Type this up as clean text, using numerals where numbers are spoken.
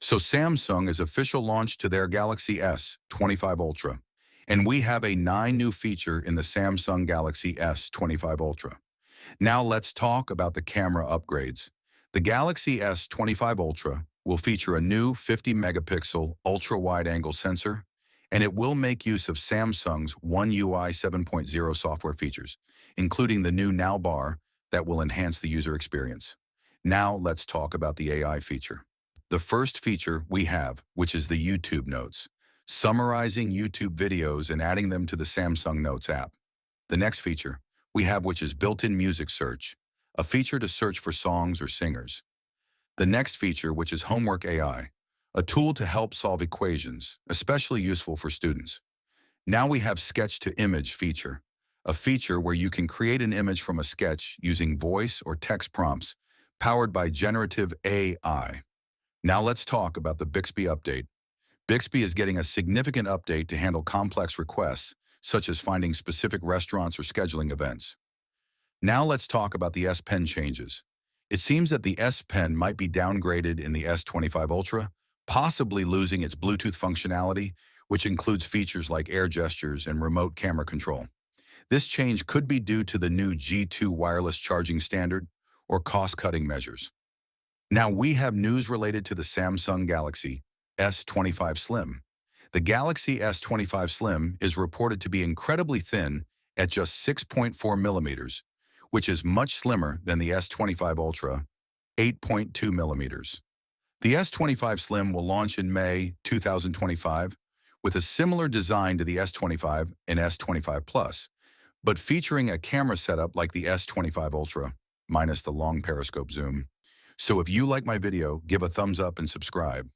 So Samsung is official launch to their Galaxy S25 Ultra, and we have a 9 new feature in the Samsung Galaxy S25 Ultra. Now let's talk about the camera upgrades. The Galaxy S25 Ultra will feature a new 50-megapixel ultra-wide-angle sensor, and it will make use of Samsung's One UI 7.0 software features, including the new Now bar that will enhance the user experience. Now let's talk about the AI feature. The first feature we have, which is the YouTube Notes, summarizing YouTube videos and adding them to the Samsung Notes app. The next feature we have, which is built-in music search, a feature to search for songs or singers. The next feature, which is Homework AI, a tool to help solve equations, especially useful for students. Now we have Sketch to Image feature, a feature where you can create an image from a sketch using voice or text prompts powered by generative AI. Now let's talk about the Bixby update. Bixby is getting a significant update to handle complex requests, such as finding specific restaurants or scheduling events. Now let's talk about the S Pen changes. It seems that the S Pen might be downgraded in the S25 Ultra, possibly losing its Bluetooth functionality, which includes features like air gestures and remote camera control. This change could be due to the new G2 wireless charging standard or cost-cutting measures. Now we have news related to the Samsung Galaxy S25 Slim. The Galaxy S25 Slim is reported to be incredibly thin at just 6.4 millimeters, which is much slimmer than the S25 Ultra, 8.2 millimeters. The S25 Slim will launch in May 2025 with a similar design to the S25 and S25 Plus, but featuring a camera setup like the S25 Ultra, minus the long periscope zoom. So if you like my video, give a thumbs up and subscribe.